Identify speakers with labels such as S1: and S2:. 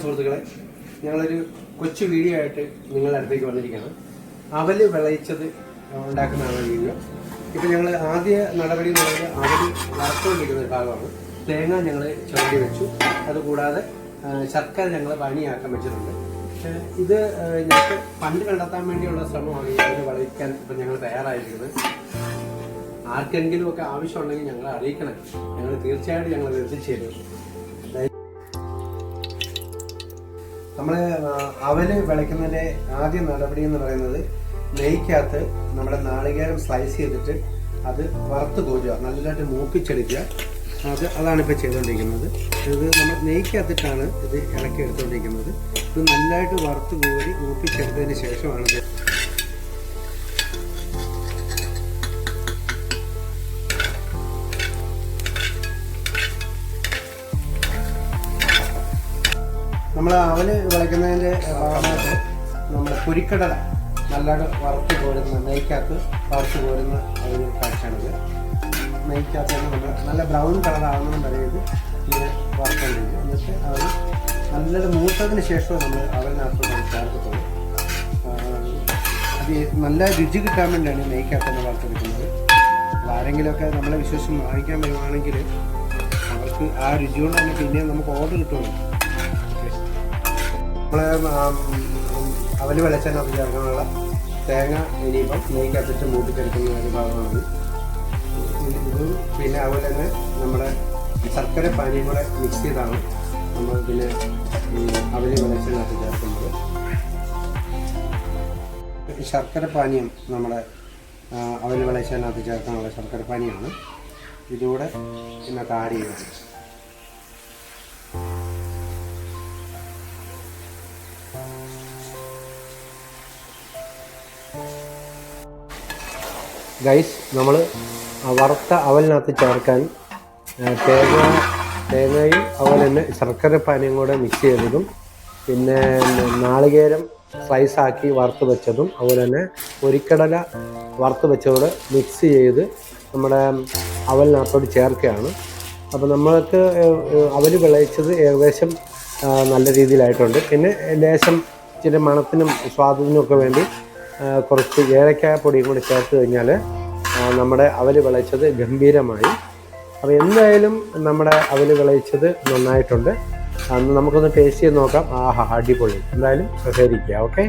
S1: സുഹൃത്തുക്കളെ, ഞങ്ങളൊരു കൊച്ചു വീഡിയോ ആയിട്ട് നിങ്ങളുടെ അടുത്തേക്ക് വന്നിരിക്കുകയാണ്. അവല് വിളയിച്ചത് ഉണ്ടാക്കുന്നതാണ് വീഡിയോ. ഇപ്പം ഞങ്ങൾ ആദ്യ നടപടി എന്ന് പറയുന്നത് അവല് വറുത്തുകൊണ്ടിരിക്കുന്ന ഭാഗമാണ്. തേങ്ങ ഞങ്ങൾ ചുവണ്ടി വെച്ചു. അതുകൂടാതെ ശർക്കര ഞങ്ങൾ പണിയാക്കാൻ വെച്ചിട്ടുണ്ട്. ഇത് ഞങ്ങൾക്ക് ഫണ്ട് കണ്ടെത്താൻ വേണ്ടിയുള്ള ശ്രമമാണ് ഈ അവല് വിളയിക്കാൻ ഇപ്പം ഞങ്ങൾ തയ്യാറായിരിക്കുന്നത്. ആർക്കെങ്കിലും ഒക്കെ ആവശ്യമുണ്ടെങ്കിൽ ഞങ്ങളെ അറിയിക്കണം. ഞങ്ങൾ തീർച്ചയായിട്ടും ഞങ്ങൾ എത്തിച്ചേരും. നമ്മൾ അവല് വിളയ്ക്കുന്നതിൻ്റെ ആദ്യ നടപടി എന്ന് പറയുന്നത് നെയ്ക്കകത്ത് നമ്മുടെ നാളികേരം സ്ലൈസ് ചെയ്തിട്ട് അത് വറുത്ത് കോരുക, നല്ലതായിട്ട് മൂപ്പിച്ചെടുക്കുക. അതാണ് ഇപ്പോൾ ചെയ്തുകൊണ്ടിരിക്കുന്നത്. ഇത് നമ്മൾ നെയ്ക്കകത്തിട്ടാണ് ഇത് ഇളക്കി എടുത്തുകൊണ്ടിരിക്കുന്നത്. ഇത് നല്ലതായിട്ട് വറുത്ത് കോരി മൂപ്പിച്ചെടുത്തതിന് ശേഷമാണിത് നമ്മൾ അവല് വിളയ്ക്കുന്നതിൻ്റെ ഭാഗമായിട്ട് നമ്മൾ പൊരിക്കടല നല്ലതായിട്ട് വറുത്ത് കോരുന്ന, നെയ്ക്കകത്ത് വറുത്ത് കോരുന്ന ഒരു കാഴ്ചയാണിത്. നെയ്ക്കകത്ത് നമ്മൾ നല്ല ബ്രൗൺ കളറാകുന്നതും വരെ ഇത് ഇങ്ങനെ വറുത്തുകൊണ്ടിരിക്കും. എന്നിട്ട് അത് നല്ലൊരു മൂത്തതിന് ശേഷം നമ്മൾ അവലിനകത്ത് ചേർക്കത്തുള്ളൂ. അത് നല്ല രുചി കിട്ടാൻ വേണ്ടിയാണ് നെയ്ക്കകത്ത് വറുത്തെടുക്കുന്നത്. അപ്പോൾ ആരെങ്കിലുമൊക്കെ നമ്മളെ വിശ്വസിച്ച് വാങ്ങിക്കാൻ വരുവാണെങ്കിൽ അവർക്ക് ആ രുചി കൊണ്ട് തന്നെ പിന്നെയും നമുക്ക് ഓർഡർ കിട്ടുള്ളൂ. നമ്മൾ അവല് വെളിച്ചെണ്ണ ചേർക്കാനുള്ള തേങ്ങ ഇനിയിപ്പം നെയ്ക്കകത്തിട്ട് മൂപ്പിച്ചെടുക്കുന്ന ഒരു ഭാഗമാണ് ഇത്. പിന്നെ അതുപോലെ തന്നെ നമ്മുടെ ശർക്കര പാനിയും കൂടെ മിക്സ് ചെയ്താണ് നമ്മൾ പിന്നെ അവല് വെളിച്ചെണ്ണ ചേർക്കുന്നത്. ശർക്കര പാനീയം നമ്മുടെ അവല് വെളിച്ചെണ്ണ ചേർക്കാനുള്ള ശർക്കര പാനിയാണ്. ഇതുകൂടെ ഇതിനകത്ത് ആഡ് ചെയ്യുന്നത്. ഗൈസ്, നമ്മൾ വറുത്ത അവലിനകത്ത് ചേർക്കാൻ തേങ്ങയും അതുപോലെ തന്നെ ശർക്കര പാനിയും കൂടെ മിക്സ് ചെയ്തതും പിന്നെ നാളികേരം സ്ലൈസാക്കി വറുത്ത് വെച്ചതും അതുപോലെ തന്നെ പൊരിക്കടല വറുത്ത് വെച്ചതോടെ മിക്സ് ചെയ്ത് നമ്മുടെ അവലിനകത്തോട് ചേർക്കുകയാണ്. അപ്പോൾ നമ്മൾക്ക് അവൽ വിളയിച്ചത് ഏകദേശം നല്ല രീതിയിലായിട്ടുണ്ട്. പിന്നെ ലേശം ഇച്ചിരി മണത്തിനും സ്വാദത്തിനും ഒക്കെ വേണ്ടി കുറച്ച് ഏലക്കായ പൊടിയും കൂടി ചേർത്ത് കഴിഞ്ഞാൽ നമ്മുടെ അവല് വിളയിച്ചത് ഗംഭീരമായി. അപ്പോൾ എന്തായാലും നമ്മുടെ അവല് വിളയിച്ചത് നന്നായിട്ടുണ്ട്. അന്ന് നമുക്കൊന്ന് ടേസ്റ്റ് ചെയ്ത് നോക്കാം. ആഹാ, അടിപൊളി. എന്തായാലും സഹകരിക്കുക. ഓക്കെ.